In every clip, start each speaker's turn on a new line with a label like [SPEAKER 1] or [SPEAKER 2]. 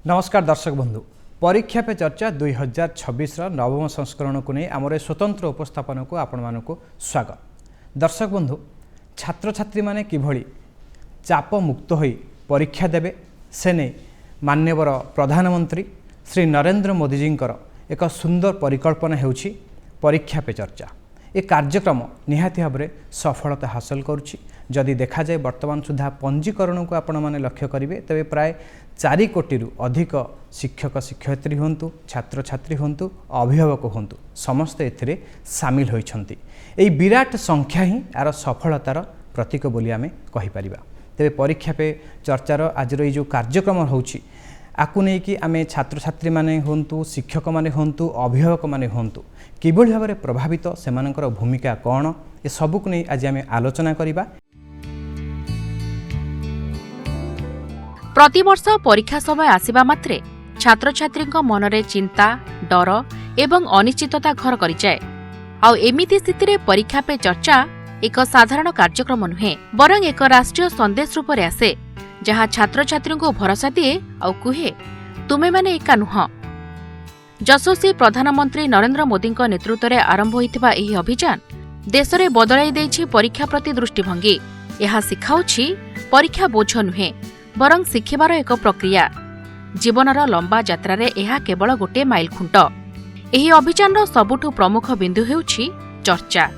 [SPEAKER 1] नमस्कार दर्शक बंधु परीक्षा पे चर्चा 2026 नवम संस्करण को नहीं आमर स्वतंत्र उपस्थापन को आपण मानक स्वागत। दर्शक बंधु छात्र छात्री माने किभली चाप मुक्त होई परीक्षा देबे से नहीं मान्यवर प्रधानमंत्री श्री नरेंद्र मोदी जी एक सुंदर परिकल्पना हेउछि परीक्षा पे चर्चा। ये कार्यक्रम निहाती भाव में सफलता हासिल करुछि। जदि देखा जाए वर्तमान सुधा पंजीकरण को आपण माने लक्ष्य करेंगे तेरे प्राय 4 कोटी अधिक शिक्षक शिक्षयित्री हूँ छात्र छात्री हूँ अभिभावक हूँ समस्ते एथिरे सामिल होइछंती। एई विराट संख्या ही यार सफलतार प्रतीक बोली आमे कहि परिबा। तेरे परीक्षा पे चर्चार आज जो कार्यक्रम होउछि आकु नहीं कि आमे छात्र छात्री माने हूँ शिक्षक माने हूँ अभिभावक माने हूँ किभली भाव में प्रभावित सेमानकर भूमिका कौन ए सबको नहीं आज आमे आलोचना करिबा।
[SPEAKER 2] प्रतिवर्ष परीक्षा समय आसिबा मात्रे छात्र छात्री मनरे चिंता डर एवं अनिश्चितता घर करि जाए। आउ एमिति स्थिति परीक्षा पे चर्चा एक साधारण कार्यक्रम नुहे बरं एक राष्ट्रीय संदेश रूप में आसे जहाँ छात्र छात्री को भरोसा दिए आउ कुहे तुमे माने एका नुह। यशस्वी प्रधानमंत्री नरेंद्र मोदी नेतृत्व में आरंभ होइथिबा एही अभियान देश में बदलाई देछि परीक्षा प्रति दृष्टिभंगी। यह शिखाउछि परीक्षा बोझ नुहे बरं शिखिबार एक प्रक्रिया। जीवनर लंबा यात्रा यह केवल गोटे माइल खुंट। एही अभियान सबुठु प्रमुख बिंदु हेउछि चर्चा।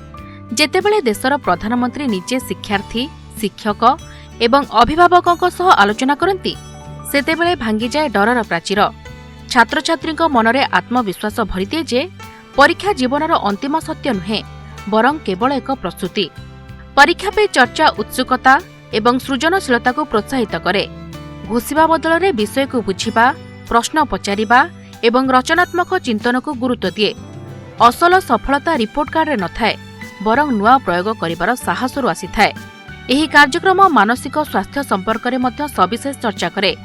[SPEAKER 2] जेतेबेले देशर प्रधानमंत्री निजे शिक्षार्थी शिक्षक एवं अभिभावकों सह आलोचना करती सेतेबेले भांगी जाए डरर प्राचीर। छात्र छात्री मनरे आत्मविश्वास भरिदिए जे परीक्षा जीवनर अंतिम सत्य नुहे बरं केवल एक प्रस्तुति। परीक्षा पे चर्चा उत्सुकता एवं सृजनशीलता को प्रोत्साहित करे। घोषिबा बदल में विषय को बुझिबा प्रश्न पचारिबा एवं रचनात्मक चिंतन को गुरुत्व दिए। असल सफलता रिपोर्ट कार्ड रे नथाए बरं नुआ प्रयोग करिबार साहसरु आसीथाए। एही कार्यक्रम मानसिक स्वास्थ्य संपर्क में मध्य सविशेष चर्चा करे।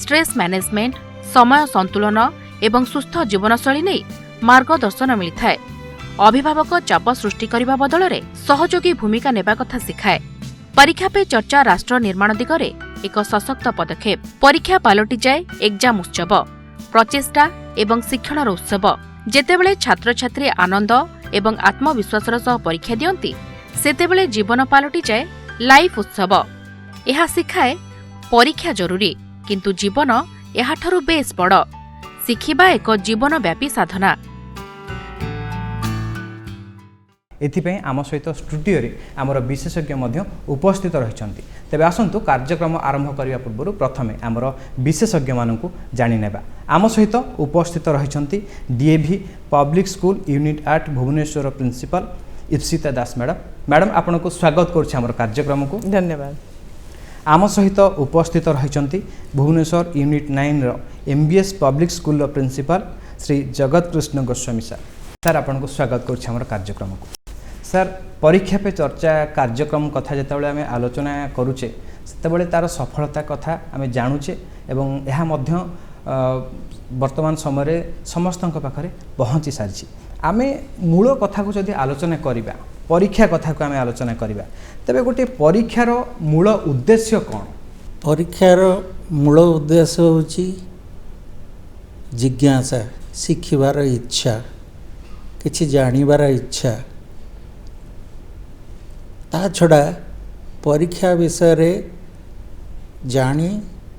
[SPEAKER 2] स्ट्रेस मैनेजमेंट समय संतुलन एवं सुस्थ जीवनशैली नहीं मार्गदर्शन मिलता। अभिभावक चाप सृष्टि करने बदल में सहयोगी भूमिका नेबा कथा शिखाए। परीक्षा पे चर्चा राष्ट्र निर्माण दिगरे एक सशक्त पदक्षेप। परीक्षा पालटि जाए एग्जाम उत्सव प्रचेष्टा एवं शिक्षणर उत्सव। जेतेबेले छात्र छात्री आनंद एवं आत्मविश्वासर सह परीक्षा दियंती सेतेबेले जीवन पालटि जाए लाइफ उत्सव। यह शिखाए परीक्षा जरूरी किंतु जीवन याठारु बेस बड़। शिखिबा एक जीवनव्यापी साधना।
[SPEAKER 1] एथिपई आम सहित स्टूडियो रे आमर विशेषज्ञ मध्य उपस्थित रहिछंती। तेबे आसंतु कार्यक्रम आरंभ करिया पूर्व प्रथमे आमर विशेषज्ञ मानकु जानि नेबा। आम सहित उपस्थित रहिछंती DAV public school unit 8 Bhubaneswar principal Ipsita Das madam. Madam आपनको स्वागत करछि आमर कार्यक्रम को।
[SPEAKER 3] धन्यवाद।
[SPEAKER 1] आम सहित उपस्थित रहिछंती भुवनेश्वर यूनिट 9 रो एमबीएस पब्लिक स्कूल रो principal Shri Jagat Krishna Goswami sir. Sir आपनको स्वागत करछि आमर कार्यक्रम को। सर परीक्षा पे चर्चा कार्यक्रम कथा जितेबाला आम आलोचना करुचे सेतेबाला तार सफलता कथा आम जानुचे एवं यह मध्य वर्तमान समय समस्तों पाखे पहुँची सारी। आम मूल कथा को जदि आलोचना करिबा परीक्षा कथा को आम आलोचना करिबा तेबे गोटे परीक्षार मूल उद्देश्य कौन?
[SPEAKER 3] परीक्षार मूल उद्देश्य होची जिज्ञासा शिखिबार इच्छा किछि जानिबार इच्छा। ता छड़ा परीक्षा विषय रे जानी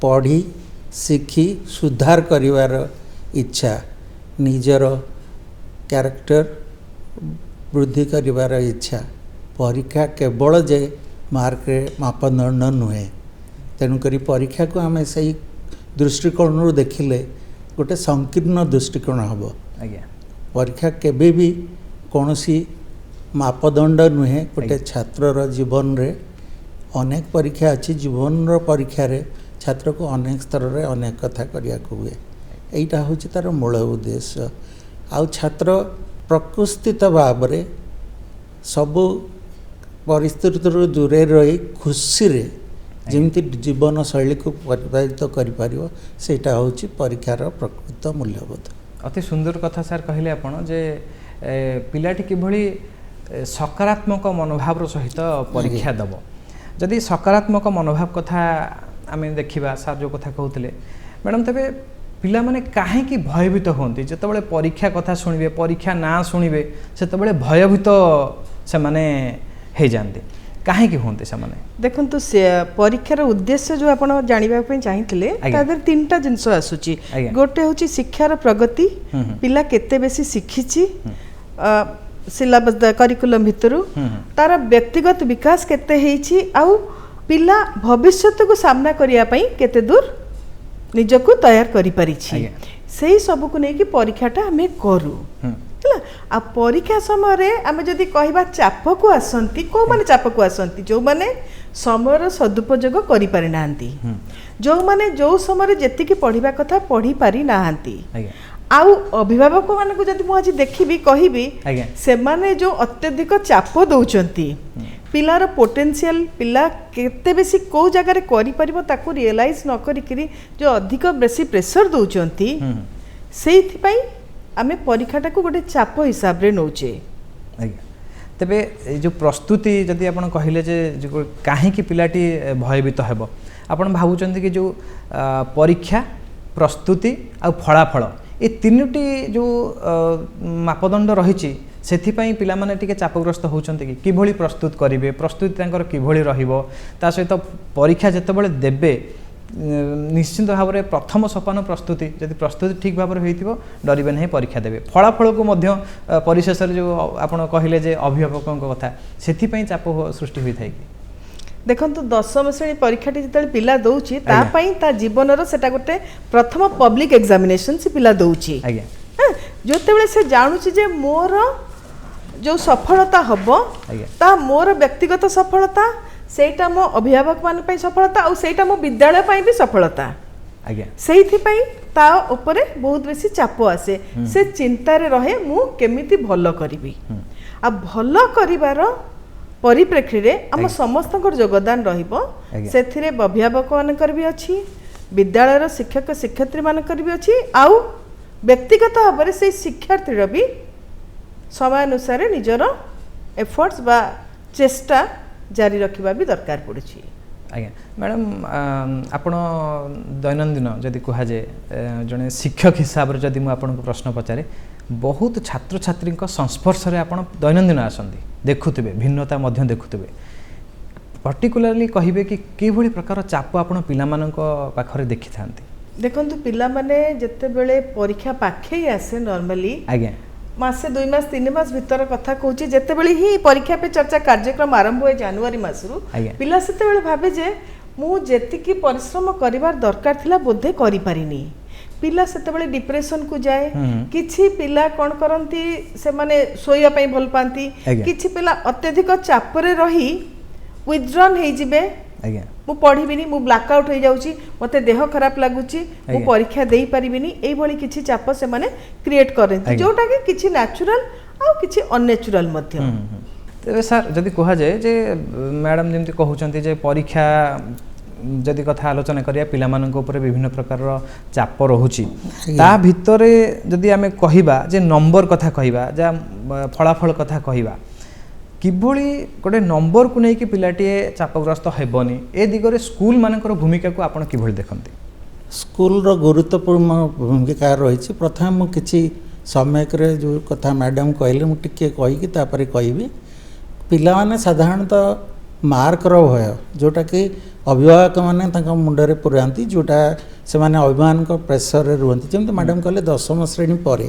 [SPEAKER 3] पढ़ी शिखी सुधार करिवार इच्छा निजर कैरेक्टर वृद्धि करिवार इच्छा। परीक्षा केवल जे मार्क मापदंड नुहे। तेणुक परीक्षा को आम से दृष्टिकोण देखिले गोटे संकीर्ण दृष्टिकोण हम। परीक्षा केबे भी कौनसी मापदंड नुहे। गोटे छात्रर जीवन रे अनेक परीक्षा अच्छी जीवन परीक्षा रे छात्र को अनेक स्तर रे अनेक कथा करिया को हुए। एटा होची तार मूल उद्देश्य। आउ छात्र प्रकृतित भाव रे सबु परिस्थिति दूरे रही खुशी रे जेमती जीवन शैली को परिपालित करि पारिबो सेटा होची परीक्षार प्रकृत मूल्यबोध।
[SPEAKER 1] अति सुंदर कथा सर कहले आपण जे पिलाटी किभली सकारात्मक मनोभाव सहित परीक्षा दब। जदि सकारात्मक मनोभाव कथा आम देखा सर जो कथा कहते मैडम तेरे पिला माने काहेकि भयभीत होती जितेबाला परीक्षा कथा शुणवे परीक्षा ना शुणवे से भयभीत से माने हो जाते कहीं होते से
[SPEAKER 4] देखु परीक्षार उद्देश्य जो आप जानवाई चाहिए तीन टा जिनस आसूची गोटे हूँ शिक्षार प्रगति पिला केते बेसी शिखिची सिलेबस करिकुलम भितर तार व्यक्तिगत विकास केते हेची आउ पिला भविष्यत को सामना करने केते दूर निजको तैयार करि परिछि सेही सब को लेकिन परीक्षाटा आमे करू आ परीक्षा समय आमे जदि कहबा चाप को आसंती को माने चाप को आसंती जो माने समय सदुपयोग करि पारि नांती जो माने जो समय जेति की पढ़िबा कथा पढ़ी पारि नांती आउ अभिभावक मान को जदि मु आज देखिबी कहिबी से माने जो अत्यधिक चाप दउचंती पिलार पोटेंशियल पिला केते बेसी को जगह करि परिबो ताको रियलाइज न करिकरी जो अधिक बेसी प्रेशर दउचंती सेइथि पई आमे परीक्षाटा को गोटे चाप हिसाब रे नौचे
[SPEAKER 1] तेबे जो प्रस्तुति जदि आपण कहिले जे काहे कि पिलाटी भयभीत हेबो आपण भाबुचंती कि जो परीक्षा प्रस्तुति आ फलाफल ए तीनोटी जो मापदंड रही से पिला माने टिके चापग्रस्त होउचंती कि किभଳି प्रस्तुत करिवे प्रस्तुति तांकर किभଳି रहिबो ता सहित परीक्षा जेतेबेले देबे निश्चित भाव में प्रथम सोपान प्रस्तुति जदि प्रस्तुति ठीक भाव में हो डरबे नहीं परीक्षा देवे फलाफल को मध्य परिशेष जो आपण कहले जे अभिभावकों कथा से चाप सृष्टि होता है
[SPEAKER 4] देखो दशम श्रेणी परीक्षाटी जो पिला दौची ता जीवन सेटा गोटे प्रथम पब्लिक एग्जामिनेशन से पिला दौची जो से जानूची जे मोर जो सफलता हबो ता मोर व्यक्तिगत सफलता सेटा मो अभिभावक मान पई सफलता और सेटा मो विद्यालय पई भी सफलता सेइथि पई ता ऊपर बहुत बेसी चाप आसे से चिंता रे रहे मु केमिति भलो करिवि आ भलो करिवार परिप्रेक्षी रे हम समस्त योगदान रहिबो सेथिरे अभिभावक मानकर भी अछि विद्यालय रो शिक्षक शिक्षयित्री मानकर भी अछि आउ व्यक्तिगत भाव में से शिक्षार्थी रो भी समय अनुसार निजर एफर्ट्स बा चेष्टा जारी रखिबा भी दरकार पड़ुछि
[SPEAKER 1] आज्ञा मैडम आपण दैनंदिन जदि कहा जाए जड़े शिक्षक हिसाब से जदि मुझे प्रश्न पचारे बहुत छात्र छात्री संस्पर्श में आप दैनंदिन आसती देखुवे भिन्नता देखुवे पर्टिकुलाली कहे कि किभଳି प्रकार चाप आपण पाखरे देखि था
[SPEAKER 4] देखु पिला माने जते बेले परीक्षा पाखे आसे नॉर्मली
[SPEAKER 1] आज्ञा
[SPEAKER 4] मासे 2 मास 3 मास भीतर कथा कहूँ जितेबले ही परीक्षा पे चर्चा कार्यक्रम आरंभ हुए जनवरी मासरू पिला सेतेबेले भाबे जे मु जेतिकी परिश्रम करिवार दरकार थिला बोधे करि पारिनी पिला सेतेबेले डिप्रेशन को जाए किछि पिला कोन करंती से माने सोया पई भल पांती किछि पिला अत्यधिक चापरे रही विथड्रॉन हे जिबे मु पढ़िबिनी मु ब्लैकआउट हो जाउची मते देह खराब लागुची मु परीक्षा देई परिबिनी एई भली किछि चाप से माने क्रिएट करंती जोटा कि किछि नेचुरल आ किछि अननेचुरल मध्य
[SPEAKER 1] तेरे सर जदि कहा जाए जे मैडम जेमति कहउचंती जे परीक्षा जदि कथा आलोचना करिया पिला मानक ऊपर विभिन्न प्रकार चाप रहुची ता भितरे जदि आमे कहिबा जे नंबर कथा कहिबा जा फलाफल कथा कहिबा किभଳି गोटे नंबर को लेकिन पिलाटी चापग्रस्त हेबनी ए दिगरे स्कूल मानकर भूमिका को आपण किभଳି देखंती
[SPEAKER 3] स्कूल रो गुरुत्वपूर्ण भूमिका रही प्रथम मु किछि समय करे जो कथा मैडम कहले मु टिके कहि कि तापरे कहबी पिला माने साधारणतः मार्क रो भय जोटा कि अभिभावक मैंने मुंडे पुराती जोटा से माने अभिमान प्रेसर रे रुहंती जमते मैडम कहले दशम श्रेणी पर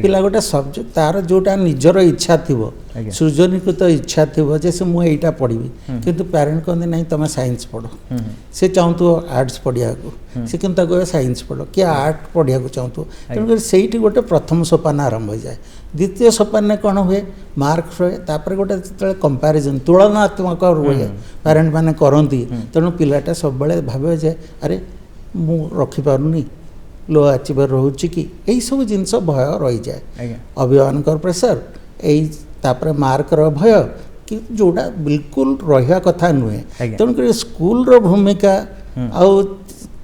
[SPEAKER 3] पिला गोटे सब्जेक्ट तार जोटा निजर इच्छा थिबो सृजनीकृत इच्छा थिबो जे से मु एटा पढ़ी किंतु पेरेंट कहते नहीं तुम साइंस पढ़ से चाहतु आर्ट्स पढ़िया को से किंतु कहे साइंस पढ़ कि आर्ट पढ़िया को चाहतु तेणुकर से गोटे प्रथम सोपान आरंभ हो जाए द्वितीय सोपान कौन हुए मार्क रहे तापर गोटे जो कंपैरिजन तुलनात्मक रुहे पेरेंट मैंने करती तेणु पिलाटा सब बड़े भावे जे अरे मु रखिपारुनी लो अचीवर रोचे कि यही सब जिनस भय रही जाए अभिभावक प्रेसर यही तापर मार्क भय कि जोड़ा बिल्कुल रहा कथा नुहे तेणुक स्कूल रो भूमिका आउ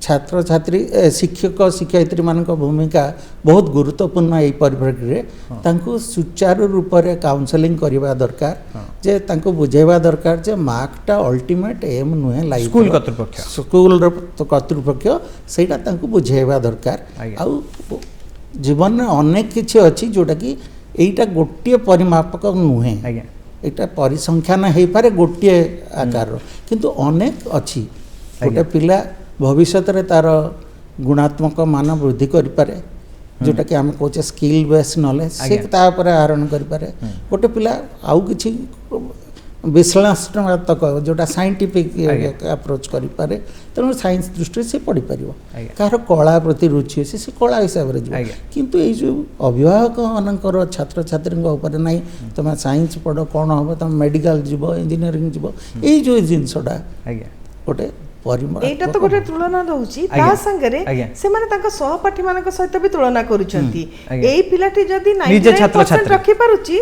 [SPEAKER 3] छात्र छात्री शिक्षक शिक्षयित्री मानक भूमिका बहुत गुरुत्वपूर्ण यही परिप्रेक्षी तांको सुचारू रूप से काउंसलिंग करवा दरकार जे तांको बुझेवा दरकार जे मार्कटा अल्टीमेट एम नुहे लाइफ
[SPEAKER 1] स्कूल कर्तृपक्ष
[SPEAKER 3] स्कूल कर्तृपक्ष सेटा तांको बुझेवा दरकार आउ जीवन में अनेक किछि अछि जोटा कि एटा गोटे परिमापक नुहे एटा परिसंख्यान हो पारे गोटे आकार किंतु अनेक अछि गोटे पिला भविष्य रे तार गुणात्मक मान वृद्धि करि पारे जोटा कि आम कहे स्किल बेस नॉलेज से आहरण करें गोटे पिला आउ कि विश्लेषणात्मक जोटा साइंटिफिक अप्रोच करें तेणु साइंस दृष्टि से पढ़ी पार कह कला प्रति रुचि अच्छे से कला हिसाब से किंतु ये जो अभिभावक मानकर छात्र छात्री ना तुम साइंस पढ़ कौन हम तुम मेडिकल जीव इंजीनियरिंग जीव ये जो जिनसटा गोटे
[SPEAKER 4] एटा तो गोटे तुलना दउची ता संगरे से माने ताका सहपाठी मानक सहित भी तुलना करूचंती एई पिलाटी जदी 99% रखि पारुची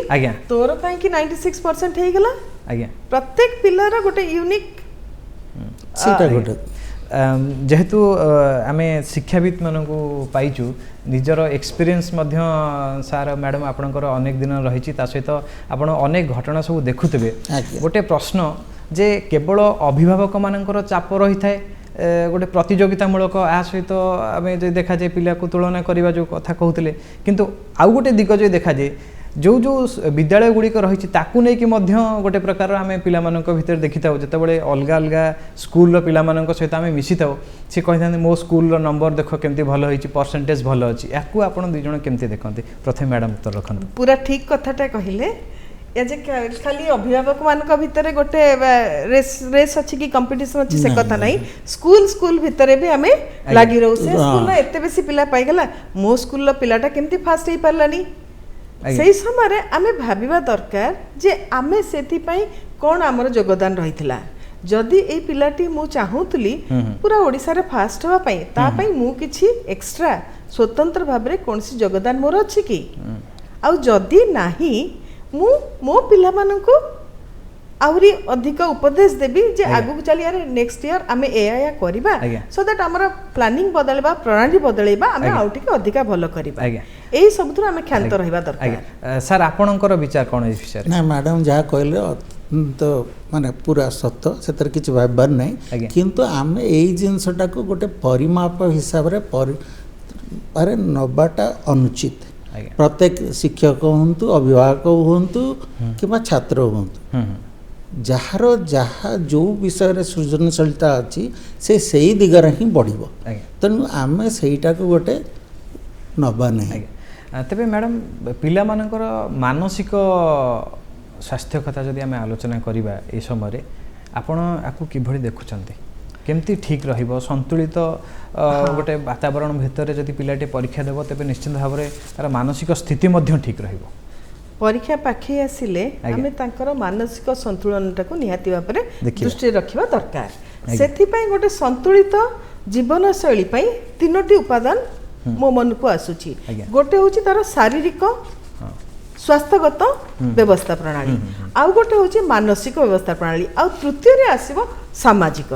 [SPEAKER 4] तोर काहे कि 96% हे गेला प्रत्येक पिलार गोटे यूनिक
[SPEAKER 3] सीटा गोटे
[SPEAKER 1] जेहेतु आमे शिक्षाविद मानकु पाइचु निजर एक्सपीरियंस मध्य सार मैडम आपणकर अनेक दिन रही सहित आपण अनेक घटना सब देखुथिबे गोटे प्रश्न जे केवल अभिभावक मानकर चाप रही थाए गोटे प्रतियोगितामूलक आ सहित आम जो देखा जाए पिला को तुलना करने जो कथा कहते किंतु आउ गोटे दिग जो देखा जाए जो जो विद्यालय गुड़िक रही गोटे प्रकार आम पिला भितर देखी था जिते अलग अलग स्कूल पिला सहित आम मिसी था सी कही था मो स्कूल नंबर देख केमती भल होती परसेंटेज भल अच्छी या आपड़ दुईज केमती देखते प्रथम मैडम उत्तर रखते
[SPEAKER 4] पूरा ठीक कथाटा कहले जे खाली अभिभावक मानक भितर गोटे रेस अच्छी कि कंपटीशन अच्छी से कथा नहीं स्कूल स्कूल भितर भी आम लगी रहू से स्कूल एते बेसी पिला पाइगला मो स्कूल पिलाटा केमती फास्ट हो पारलानी से समय आम भाविबा दरकार जे आमे सेति पई कोन हमर योगदान रहितला जदि ए पिलाटी मु चाहूतली पूरा ओडिसा रे फास्ट होवा पई ता पई मु किछि एक्स्ट्रा स्वतंत्र भाबरे कोनसी योगदान मोर अछि कि आउ जदि नाही मु मो पिला मानकु आउरी अधिक उपदेश देबी जे आगु चली यार नेक्स्ट ईयर आमे एया करबा सो दैट हमर प्लानिंग बदलबा प्रणाली बदलैबा आमे आउटिके अधिक भलो करबा एही सब आमे ख्यात रहबा दरकार
[SPEAKER 1] सर आपणकर विचार कोन ए विषय
[SPEAKER 3] ना मैडम जहा कहले तो माने पूरा सत्य सेतर किछ भाबबार नै किंतु आमे एही जिंसटा को गोटे परिमाप हिसाब रे अरे नबाटा अनुचित प्रत्येक शिक्षक हूँ अभिभावक हूँ कि छात्र हूँ जार जहाँ जो विषय सृजनशीलता अच्छी से दिगरे ही बढ़ तेणु आम सेटा को गोटे नबा नहीं
[SPEAKER 1] तेबे मैडम पिला मानकर मानसिक स्वास्थ्य कथा जदि आम आलोचना करवा ए समय आपण आपको किभली देखुचंती केमती ठीक रहिबो संतुलित गोटे वातावरण भितर जदि पिलाटी परीक्षा देव तेबे निश्चित भाव में तार मानसिक स्थिति मध्य ठीक रहिबो
[SPEAKER 4] परीक्षा पाखे आसिले आमे तांकर मानसिक संतुलनटा को निहाती भाव में दृष्टि रखिबा दरकार सेथि पई गोटे संतुलित जीवन शैली पई तीनोटी उपादान मो मन को आसुची गोटे होची तार शारीरिक स्वास्थ्यगत व्यवस्था प्रणाली आउ गोटे होची मानसिक व्यवस्था प्रणाली आउ तृतीय रे आसीबो सामाजिक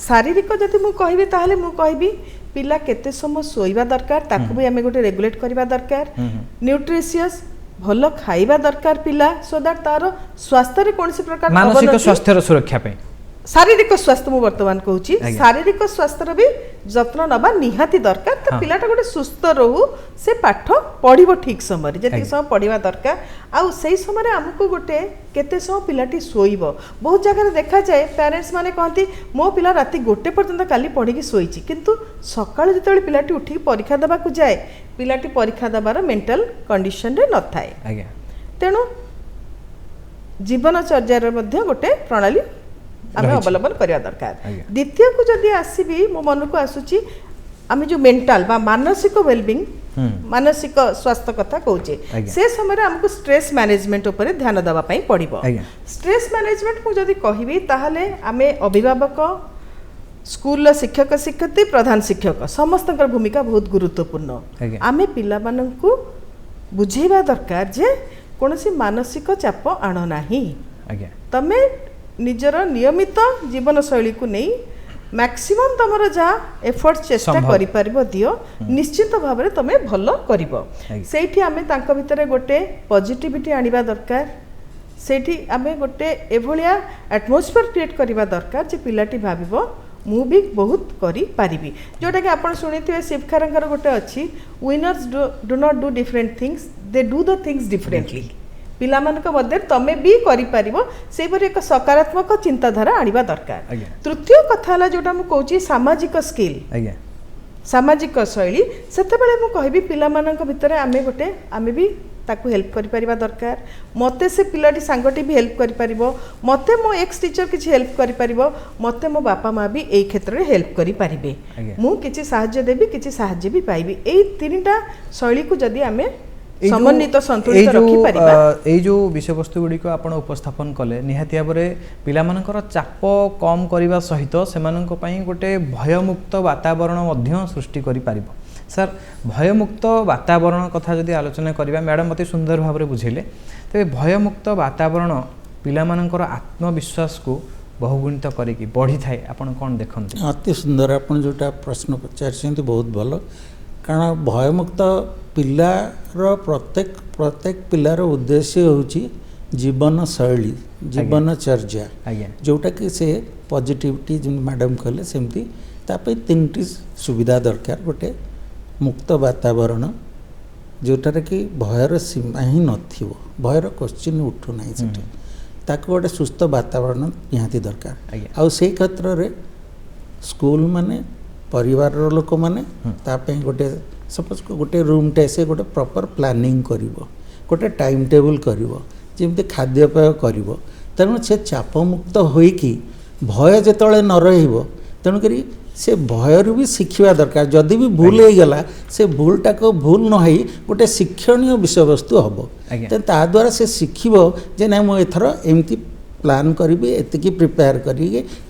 [SPEAKER 4] शारीरिक जदि मु कहबी ताहले मु कहबी पिला केते समय सोइबा दरकार ताकू भी आमे गोटे रेगुलेट करबा दरकार न्यूट्रिशियस भलो खाइबा दरकार पिला सो दैट तार स्वास्थ्य रे कोनसी प्रकार
[SPEAKER 1] मानसिक स्वास्थ्य रो सुरक्षा पे
[SPEAKER 4] शारीरिक स्वास्थ्य मु वर्तमान कहूची शारीरिक स्वास्थ्य भी जत्न नबा निहाती दरकार तो पिलाटा गोटे सुस्थ रहू से पाठ पढ़िबो ठीक समय जेति समय पढ़िबा दरकार आउ सेही समय हमको गोटे केते समय पिलाटी सोइबो बहुत जगह देखा जाए पेरेंट्स माने कहती मो पिला राति गोटे पर्यंत काली पढ़ी की सोईची किंतु सकाळ जेतेबेले पिलाटी उठी परीक्षा देबा को जाए पिलाटी परीक्षा देबार मेंटल कंडीशन रे न थाए तेणु जीवनचर्या मध्ये गोटे प्रणाली आमे अवलंबन करिया दरकार द्वितीय को जदि आसीबी मो मन को आसुची आमे जो मेंटल बा मानसिक वेलबिंग मानसिक स्वास्थ्य कथा कहूचे से समय हमको स्ट्रेस मैनेजमेंट ऊपर ध्यान देबा पई पड़िबो स्ट्रेस मैनेजमेंट को जदि कहबी ताहले आमे अभिभावक स्कूल शिक्षक शिक्षयित्री प्रधान शिक्षक समस्त भूमिका बहुत गुरुत्वपूर्ण आमे पिला माननकु बुझेबा दरकार जे कोनोसी मानसिक चाप आण नाही तमे निजर नियमित जीवन शैली को नहीं मैक्सिमम तुमर जहाँ एफर्ट चेष्टा
[SPEAKER 1] संभव।
[SPEAKER 4] करि परिबो दियो निश्चित भाव में तुम भल करिबो सेठी आमे तांको भितरे गोटे पॉजिटिविटी आनिबा दरकार सेठी आमे गोटे एभलिया एटमॉस्फेयर क्रिएट करबा दरकार जे पिलाटी भाबिबो मु भी बहुत करी पारिबी जोटा कि आपण सुनिथिबे शिवखारंकर गोटे अछि winners do not do different things they do the things differently पिलाମାନଙ୍କ ମଧ୍ୟରେ ତମେ ବି କରିପାରିବ ସେଇପରି ଏକ ସକାରାତ୍ମକ ଚିନ୍ତାଧାରା ଆଣିବା ଦରକାର ତୃତୀୟ କଥା ହେଲା ଯୋଉଟା ମୁଁ କହୁଛି ସାମାଜିକ ସ୍କିଲ୍
[SPEAKER 1] ଆଜ୍ଞା
[SPEAKER 4] ସାମାଜିକ ଶୈଳୀ ସେତେବେଳେ ମୁଁ କହିବି ପିଲାମାନଙ୍କ ଭିତରେ ଆମେ ବି ତାକୁ ହେଲ୍ପ କରିପାରିବା ଦରକାର ମୋତେ ସେ ପିଲାଟି ସାଙ୍ଗଟି ବି ହେଲ୍ପ କରିପାରିବ ମୋତେ ମୋ ଏକ୍ସ ଟିଚର କିଛି ହେଲ୍ପ କରିପାରିବ ମୋତେ ମୋ ବାପା ମା ବି ଏଇ କ୍ଷେତ୍ରରେ ହେଲ୍ପ କରିପାରିବେ ମୁଁ କିଛି ସାହାଯ୍ୟ ଦେବି କିଛି ସାହାଯ୍ୟ ବି ପାଇବି ଏଇ ତିନିଟା ଶୈଳୀକୁ ଯଦି ଆମେ समन्वित संतुलित रखि परिबा
[SPEAKER 1] एई जो विषय वस्तु गुडी को आपण उपस्थापन कले निहाती भाबरे पिलामानकर चाप कम करिबा सहित सेमानक पई गोटे भयमुक्त वातावरण मध्य सृष्टि करि पारिबो सर भयमुक्त वातावरण कथा जदि आलोचना करिबा मैडम अति सुंदर भाबरे बुझिले तबे भयमुक्त वातावरण पिलामानकर आत्मविश्वास को बहुगुणित करिकि बढ़ी थाए आपण कोन देखंती
[SPEAKER 3] अति सुंदर आपण जोटा प्रश्न पचारछंती बहुत भलो कारण भयमुक्त पिलार प्रत्येक पिलार उद्देश्य होची जीवन शैली जीवनचर्या जोटा कि से पॉजिटिविटी जो मैडम कहले सेमती तापे तीनटी सुविधा दरकार गोटे मुक्त वातावरण जोटार कि भयर सीमा ही नथिबो भयर क्वेश्चन उठू नाही सेठी ताको गोटे सुस्थ वातावरण निहाती दरकार आ से क्षेत्र रे स्कूल माने परिवार लोक माने तापे गोटे सपोज गोटे रूम टे से गोटे प्रॉपर प्लानिंग करिवो गोटे टाइम टेबल करिवो जेमते खाद्यपेय करिवो तेणु से चाप मुक्त होई कि भय जेतळे न रहिबो तेणु करी से भयरु भी शिखिबा दरकार जदि भी भूल हो गला से भूलटा को भूल न होई गोटे शिक्षणीय विषय वस्तु हबो ता द्वारा से शिखिबो जे ना मो एथर एमती प्लान करी एति प्रिपेयर करी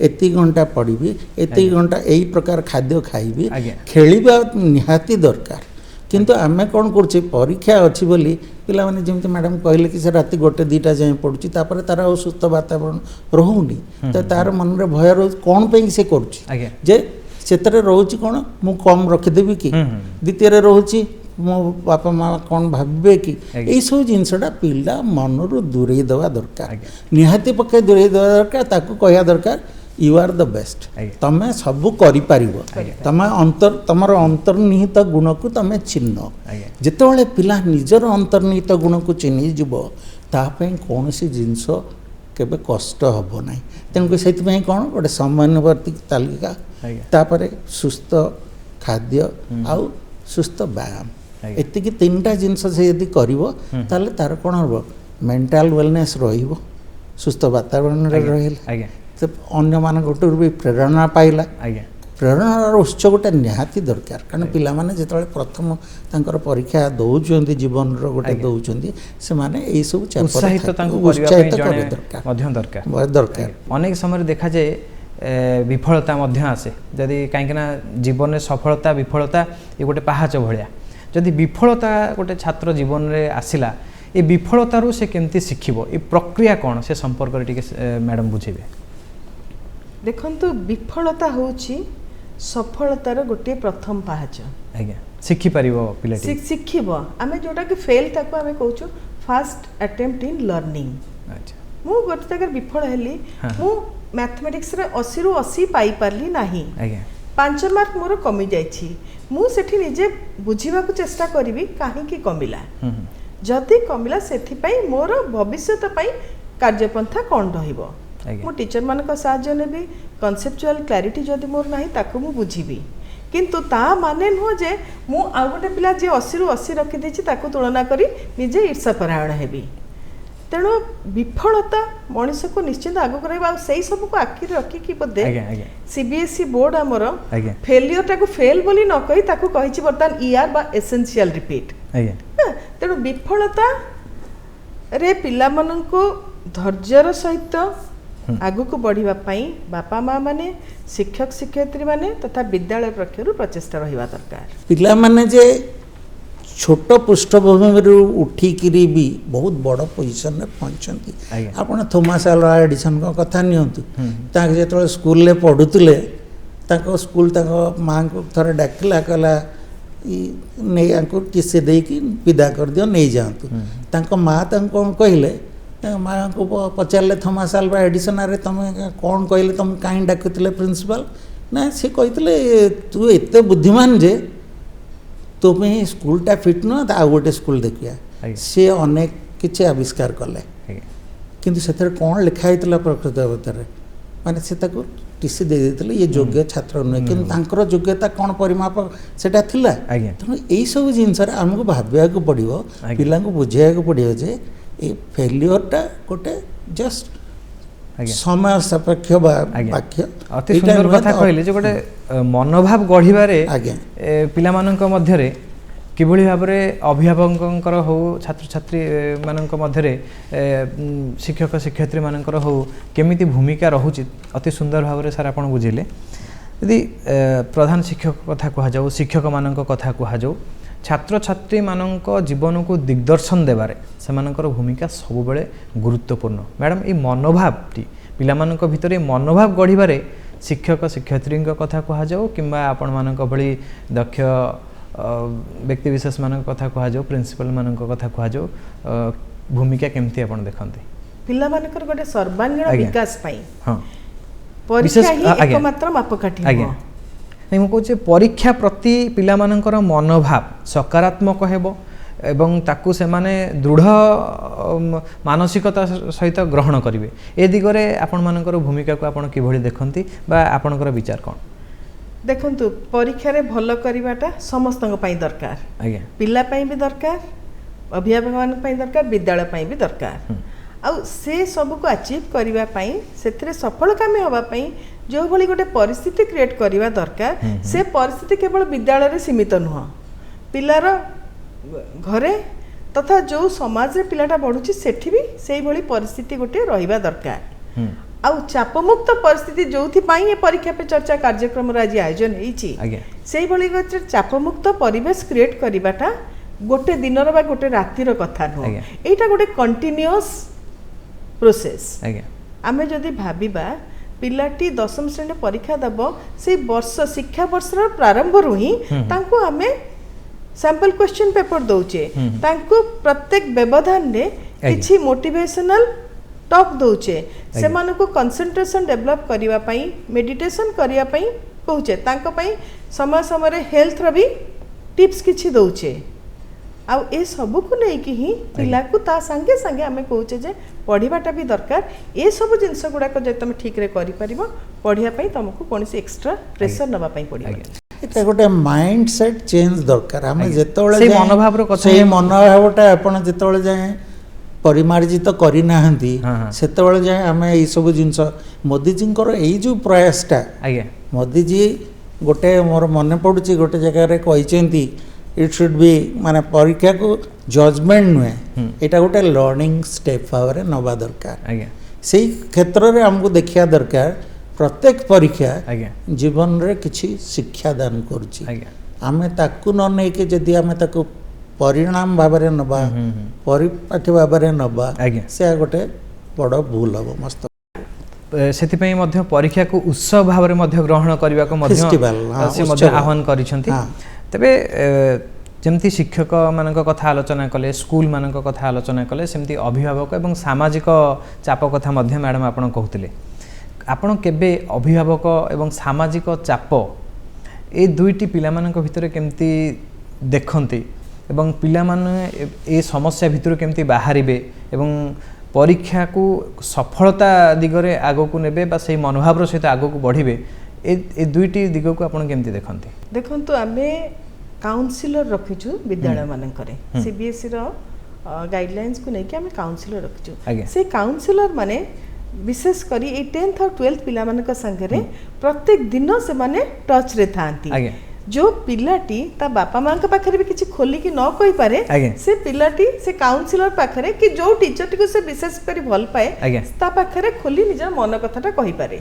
[SPEAKER 3] एति घंटा पढ़ी एति घंटा यही प्रकार खाद्य खाइबी खेलिबा निहाती दरकार किंतु आमे कौन करछे परीक्षा अछि बोली पिला माने जेमते मैडम कहले कि से राति गोटे दीटा जाय पडुची तापर तार सुस्थ वातावरण रहउनी त तार मन रे भय रह कोन पे से करछि जे सेतरे रहउची कोन मु कम रखि देबी कि द्वितीय रे रहउची मो बापा माँ कौन भावे कि यही सब जिनसटा पिला मनरू दूरे देवा दरकार निहाती पक्के दूरे देवा दरकार ताकू कहया दरकार यू आर द बेस्ट तमे सब करि पारिबो तमे तमर अंतर्निहित गुण को तमे चिन्ह जेतेबेले पिला निजर अंतर्निहित गुण को चिन्हि जिवो ता पे कोनोसी जिंस केबे कष्ट हबो नाही तेनको सेति पे कोन गोटे समन्वयवर्ती तालिका तापरे सुस्थ खाद्य आउ सुस्थ व्यायाम एति तीनटा जिनस से यदि करिवो ताले तार कोन हबो मेंटल वेलनेस रहिबो सुस्थ वातावरण रे रहिल तो अन्य मान गोटे भी प्रेरणा पाइला प्रेरणार उत्स गोटे निहाती दरकार कारण पिला माने जेतले प्रथम तांकर परीक्षा दउचंती जीवन रो गोटे दउचंती से माने एई सब
[SPEAKER 1] उत्साहित तांको परिवार दरकार अनेक समय देखा जाए विफलता मध्य आसे जदि कहीं जीवन में सफलता विफलता ये गोटे पहाच भाया जदि विफलता गोटे छात्र जीवन में आसला ये विफलतारू से केमती शिखिबो ये प्रक्रिया कौन से संपर्क मैडम बुझेबे
[SPEAKER 4] देखंतु विफलता होची सफलतार गोटे प्रथम पहाच
[SPEAKER 1] आज्ञा शिखि परिबो पिलाटी
[SPEAKER 4] शिखिबो आमे जोटा कि फेल ताको आमे कहूछु फर्स्ट अटेम्प्ट इन लर्निंग अच्छा मु गोटे जगह विफल हेली मु मैथमेटिक्स रे 80 रु 80 पाई परली नाही आज्ञा 5 मार्क मोर कमी जायछि मु सेठी निजे बुझिबा को चेष्टा करिवि काहे कि कमिला जदि कमिला सेथि पई मोर भविष्यत पई कार्यपंथा कोन रहिबो मु टीचर मान का साहाय्य नेबी कॉन्सेप्चुअल क्लैरिटी जदि मोर नाही ताको मु बुझिबी किंतु ता माने न जे मु आ गोटे पिला जे 80 रु 80 रखि देछि ताको तुलना करी निजे ईर्ष्यापरायण हेबी तेणु विफलता मनीष को निश्चित आगु करबा सही सब को आखि रखी कि बोधे सीबीएसई बोर्ड हमर फेलियर टाको फेल बोली न कहि ताको कहिछि बर्तन ईआर बा एसेंशियल रिपीट तेणु विफलता रे पिला मन को धैर्यर सहित आगु को बढ़िबा पई बापा माँ माने शिक्षक शिक्षयित्री माने तथा विद्यालय पक्षरु प्रचेष्टा रहिबा दरकार
[SPEAKER 3] पिला माने जे छोट पृष्ठभूमि उठिकी भी बहुत बड़ पोजिशन में पहुँचती आपण थॉमस अल्वा एडिसन को कथा नियंतु ताके जेतले स्कूल ले पढुतले ताको स्कूल ताको माँ को थोड़े डाकिला कहला नहीं आंको किसी दे कि विदा कर दियो नहीं जातु ताको माँ ताको कहले माँ को पचारे थॉमस अल्वा एडिसन अरे तुम कौन कहले तुम कहीं डाकुले प्रिंसिपल ना सी कहते तू एत बुद्धिमान जे तुम्हें स्कूलटा फिट नुह आ गोटे स्कूल देखिया सी अनेक किसी आविष्कार कले किंतु से कौन लिखाई प्रकृत अवतार माने से टीसी दे देते ये योग्य छात्र नुहे कि योग्यता कौन परिमाप सेटा थिला तेणु यही सब जिनस आमको भाविया पड़ो पिला बुझे पड़ो जे ये फेल्युअरटा गोटे जस्ट समय सापेक्ष वाक्य
[SPEAKER 1] अति सुंदर कथा कहले जो गोटे मनोभाव गढ़िबारे पिला मानक मध्यरे किभଳି भाबरे अभिभावकंकर हो छात्र छात्री मानक मध्यरे शिक्षक शिक्षयित्री मानकर हो केमिति भूमिका रहुछि अति सुंदर भाबरे सर आपण बुझिले यदि प्रधान शिक्षक कथा कहा जाऊ शिक्षक मानक कथा कहा जाऊ छात्र छात्री मानक जीवन को दिग्दर्शन देबारे सेमानकर भूमिका सब बेले गुरुत्वपूर्ण मैडम ये मनोभावटी पिला मानक भितरे मनोभाव गढ़िबारे शिक्षक शिक्षयित्री कथा कहा जाऊ किंबा आपण मानक भली दक्ष व्यक्ति विशेष मान कथा कह जाओ प्रिंसिपल मान कथा कह जाओ भूमिका केमती आपण देखंती
[SPEAKER 4] पिला मानकर गोटे सर्वांगीण विकास पई हां परीक्षा ही एकमात्र मापकाठी हो
[SPEAKER 1] नहीं मु कहूँ परीक्षा प्रति पिला मानकर मनोभाव सकारात्मक हेबो एवं ताकू से माने दृढ़ मानसिकता सहित ग्रहण करिवे ए दिगरे आपण मानकर भूमिका को आपण किभଳି देखंती बा आपणकर विचार कोन
[SPEAKER 4] देखंतु परीक्षा रे भल करिवाटा समस्तक पई दरकार
[SPEAKER 1] आज्ञा
[SPEAKER 4] पिला पई भी दरकार अभिभावक मान पई दरकार विद्यालय पई भी दरकार आ से सब को अचीव करिवा पई सेथरे सफल कामे होबा पई जो भली गोटे परिस्थिति क्रिएट करिवा दरकार से परिस्थिति केवल विद्यालय रे सीमित नुह पिलार घरे तथा जो समाज रे पिलाटा बढ़ुची सेठी भी सेही भली परिस्थिति गोटे रहिबा दरकार आउ चापमुक्त परिस्थिति जो ये परीक्षा पे चर्चा कार्यक्रम आज आयोजन होती चापमुक्त परिवेश क्रिएट करवाटा गोटे दिन गोटे रातिर कथा नुह यहाँ गोटे कंटिन्यूअस प्रोसेस आम जदि भाविबा पिलाटी 10वीं श्रेणी परीक्षा दब से वर्ष शिक्षा वर्ष प्रारंभ रु ही तांको आमे सैंपल क्वेश्चन पेपर दौचे तांको प्रत्येक व्यवधान रे किछि मोटिवेशनल टॉक दौचे से मानको कंसंट्रेशन डेवलप करिवा पई मेडिटेशन करिवा पई कहूचे तांको पई समय समय रे हेल्थ रो भी टिप्स किछि दौचे आ ए सब को नै कि ही पिला को ता संगे संगे हमें कहूचे जे पढ़िबाटा भी दरकार ए सब जिंस गुडा को जे तुम ठीक रे करि परिबो पढ़िया पई तुमको कोनसी एक्स्ट्रा प्रेशर नबा पई पड़िबो
[SPEAKER 3] एटा गोटे माइंड सेट चेंज दरकार हमें जेतोळे
[SPEAKER 1] से मनोभाव रो कथा
[SPEAKER 3] से मनोभावटा आपण जेतोळे जाय परिमार्जित करना सेतबले जाए आम यही सब जिनस मोदीजी यही जो प्रयासटा मोदीजी गोटे मोर मन पड़ुची गोटे जगह कहते इट शुड बी माने परीक्षा को जजमेंट नुहे यहाँ गोटे लर्निंग स्टेप भाव नवा दरकार से क्षेत्र में आमको देखा दरकार प्रत्येक परीक्षा जीवन रे किछि शिक्षा दान करुची आमे ताकू न नहीं कि जदि आमे ताकू परिणाम भाव में नबा परिपाठी भाव में नबा से गोटे बड़ भूल हम मस्त
[SPEAKER 1] से परीक्षा को उत्सव भाव में ग्रहण करने को आह्वान करिसेंती तबे जमती शिक्षक मान कथा आलोचना कले स्कूल मान कथा आलोचना कले सेमती अभिभावक एवं सामाजिक चाप कथा मैडम आपण कहते आपण केबे अभिभावक एवं सामाजिक चाप ए दुईटी पिला मानक भितर केमती देखंती एवं पिला माने ए समस्या भितर केमती बाहरिबे एवं परीक्षा को सफलता दिगरे आगो को नेबे बा से मनोभाव सहित आगो को बढ़िबे ए दुईटी दिग को आपण केमती देखंती
[SPEAKER 4] देखंतु आमे काउंसिलर रखिछु विद्यालय मानकरे सीबीएसई रो गाइडलाइंस को नेकी आमे काउंसिलर रखिछु से काउंसिलर माने विशेष करी ए 10th और 12th पिला मानक संगे प्रत्येक दिन से माने टच रे थांती जो पिलाटी ता बापा मां के पाखरे भी किछि खोली कि न कहि पारे से पिलाटी से काउंसिलर पाखरे कि जो टीचर टी को से विशेष करी भल पाए ता पाखरे खोली निजर मन कथाटा कहि पारे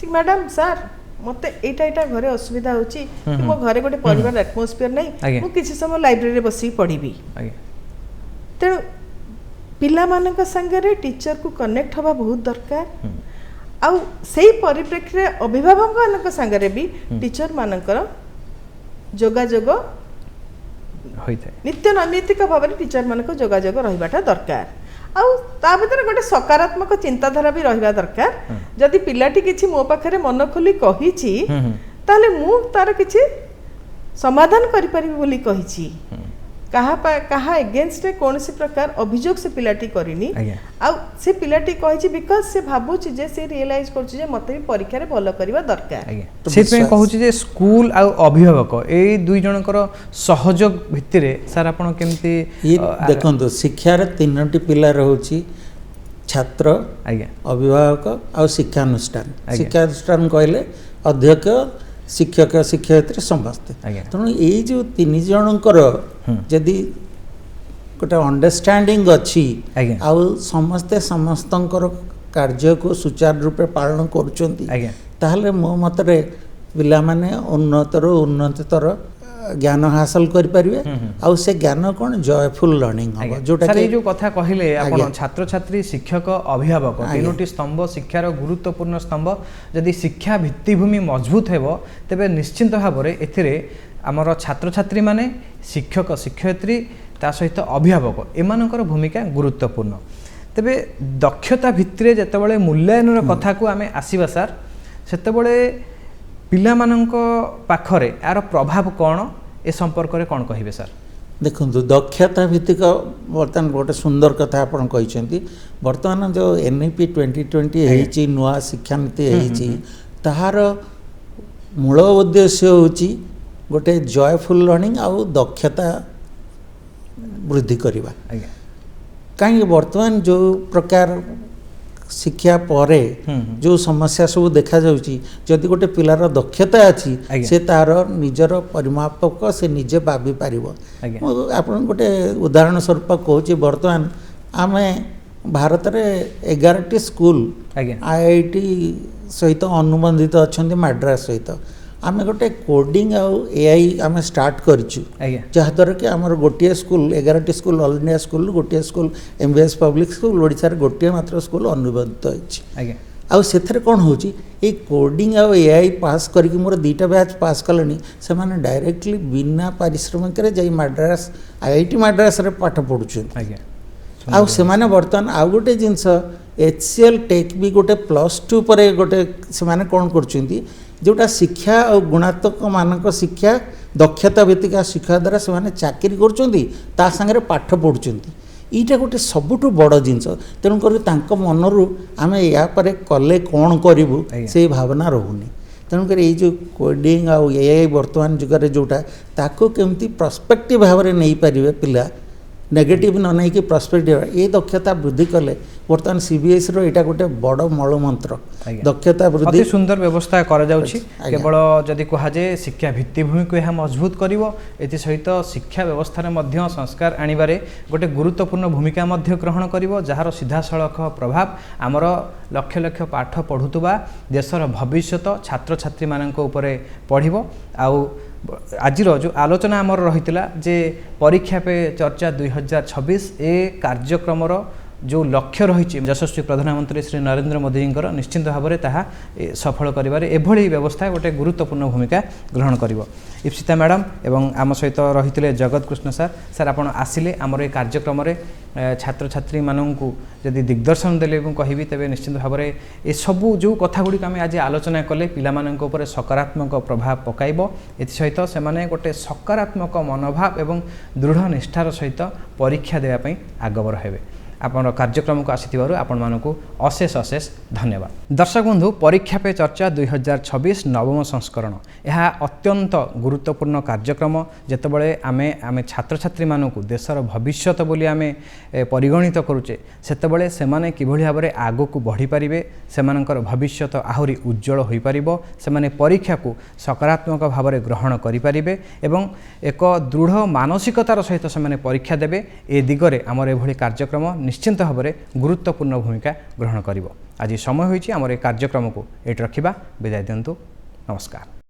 [SPEAKER 4] ठीक मैडम सर मते एटा घरे असुविधा होची कि मो घरे गोटे परिवार एटमॉस्फियर नहीं मु किछि समय लाइब्रेरी बसी पढिबी तेणु पिला मानक संगे टीचर को कनेक्ट हवा बहुत दरकार आउ सेही परिप्रेक्षी अभिभावक मानक संगे भी टीचर मानकर जोगाजोग
[SPEAKER 1] होइଥାଏ
[SPEAKER 4] नित्य नैमित्तिक भाव में टीचर मानक जोगाजोग रहिबाटा दरकार आउ ता भीतर गोटे सकारात्मक चिंताधारा भी रहिबा दरकार जदि पिलाटी किछि मो पाखरे मन खोली कहिछि ताले मु तार किछि समाधान करि परिबि बोली कहिछि कहा एगेन्स्ट कौन सी प्रकार अभियोग से पिलाटी करिनी आउ से पिलाटी कहिछि बिकॉज से भाबुछि जे से रियलाइज करछि जे मते भी परीक्षा रे भलो करबा दरकार
[SPEAKER 1] सेत में कहूछि जे स्कूल आ अभिभावक ए दुई जनकर सहयोग भितरे सर आपण केमती
[SPEAKER 3] देखंतु शिक्षा रे तीनटी पिला रहउछि छात्र अभिभावक आ शिक्षानुष्ठान कहले अध्यक्ष शिक्षक शिक्षयित्री समस्ते तेणु यही जो तीन जनकर जदि गोटे अंडरस्टैंडिंग अच्छी आउ समस्ते समस्तंकर कार्य को सुचारू रूपे पालन करुचंती ताहले मो मतरे पिला माने उन्नतर उन्नततर ज्ञान हासिल करि परिबे आउ से ज्ञान कोन जॉयफुल लर्निंग हो जोटा
[SPEAKER 1] सर जो कथा कहिले आपण छात्र छात्री शिक्षक अभिभावक तीनोटी स्तंभ शिक्षार गुरुत्वपूर्ण स्तंभ यदि शिक्षा भित्तिभूमि मजबूत हेबो तेबे निश्चित भाव में एथिरे आमर छात्र छात्री माने शिक्षक शिक्षयित्री ता सहित अभिभावक एमानकर भूमिका गुरुत्वपूर्ण तेबे दक्षता भित्तिरे जेतेबेले मूल्यांकन कथा को आमे आसीबा सर सेतेबेले पिला मानंको पाखरे यार प्रभाव कौन ए संपर्क रे कौन कहिबे सर
[SPEAKER 3] देखो दक्षता भित्तिक बर्तमान गोटे सुंदर कथा आपण कहिसेंती बर्तमान जो एनईपी 2020 हेची नुआ शिक्षा नीति हेची ताहार मूल उद्देश्य होची गोटे जॉयफुल लर्निंग आउ दक्षता वृद्धि करबा कहीं बर्तमान जो प्रकार शिक्षा परे जो समस्या सब देखा जाउची जदि गोटे पिलार दक्षता अछि से तार निजर परिमापक से निजे भाभी पारिबो आपण गोटे उदाहरण स्वरूप कहूची बर्तमान आमे भारत रे 11टी स्कूल आईआईटी सहित अनुबंधित अछंती मद्रास सहित आमे गोटे कोडिंग आ एआई आमे स्टार्ट करिछु जहा द्वारा कि हमर गोटिए स्कूल 11टी स्कूल ऑल इंडिया स्कूल गोटिए school MBS public school Odisha रे गोटिए मात्र स्कूल अनुबंधित अछि आ सेथरे कोन होची ए कोडिंग आ एआई पास करके मोर दीटा बैच पास कलनी से माने डायरेक्टली बिना परिश्रम करे जाई मद्रास आईआईटी मद्रास रे पाठ पढुछु आ से माने बर्तन आ गोटे जिंस एचसीएल टेक भी गोटे +2 परे गोटे से माने कोन करचुंती जोटा शिक्षा और गुणात्मक मानक शिक्षा दक्षता भित्तिक शिक्षा द्वारा से चाकरी कर पाठ पढ़ुंट यीटा गोटे सबुठ बड़ जिनस तेणुक मनरू आम या कले कौन करूँ से भावना रोनी तेणुक ये जो कोडिंग आउ एआई वर्तमान जुगे जोटा ताको केमती प्रस्पेक्टिव भाव में नहीं पारे पिला नेगेटिव न नहीं कि प्रस्पेक्टिव ये दक्षता वृद्धि कले बर्तमान सीबीएसई रो एटा गोटे बड़ मल मंत्र दक्षता वृद्धि
[SPEAKER 1] अति सुंदर व्यवस्था करा जाउछि केवल जदि कहा जे शिक्षा भित्तिभूमि को यह मजबूत करिवो एति सहित शिक्षा व्यवस्था रे मध्य संस्कार आनिबारे गोटे गुरुत्वपूर्ण भूमिका मध्य ग्रहण करिवो जहार सीधा सड़क प्रभाव आमर लक्ष लक्ष पाठ पढ़ुतबा देशर भविष्यत छात्र छात्री मानक उपरे पढ़िवो आउ आज जो आलोचना आमर रही जे परीक्षा पे चर्चा 2026 ए कार्यक्रम जो लक्ष्य रही यशस्वी प्रधानमंत्री श्री नरेंद्र मोदी निश्चित भाव में ताहा सफल करिबारे एभली व्यवस्था गोटे गुरुत्वपूर्ण भूमिका ग्रहण करिवो। इप्सिता मैडम एवं आम सहित रही जगत कृष्ण सर सर आपण आसिले आमर ए कार्यक्रम रे छात्र छात्री मानू जदि दिग्दर्शन देले कहि तेज निश्चित भाव में ये सबू जो कथा गुड़िक आम आज आलोचना कले पिलामानंक उपर सकारात्मक प्रभाव पकाइब एसहित से गोटे सकारात्मक मनोभाव एवं दृढ़ निष्ठार सहित परीक्षा देवाई आगवर हेबे। आपण कार्यक्रम को आसीथिबारु आपण मानकु अशेष अशेष धन्यवाद। दर्शक बंधु परीक्षा पे चर्चा 2026 नवम संस्करण यह अत्यंत गुरुत्वपूर्ण कार्यक्रम जेतबळे आमे छात्र छात्री मानकु देशर भविष्यत बोली आमे परिगणित करूचे सेतबळे सेमाने किभଳି भाबरे आगो को बढ़ी पारिबे सेमानकर भविष्यत आहुरी उज्जवल होई पारिबो सेमाने परीक्षा को सकारात्मक भाबरे ग्रहण करि पारिबे एवं एक दृढ़ मानसिकतार सहित सेमाने परीक्षा देबे ए दिगरे हमर एभଳି कार्यक्रम निश्चिंत भाव में गुरुत्वपूर्ण भूमिका ग्रहण करिवो। आज समय होईछि हमर ए कार्यक्रम को एट रखिबा। विदाय दियंतु। नमस्कार।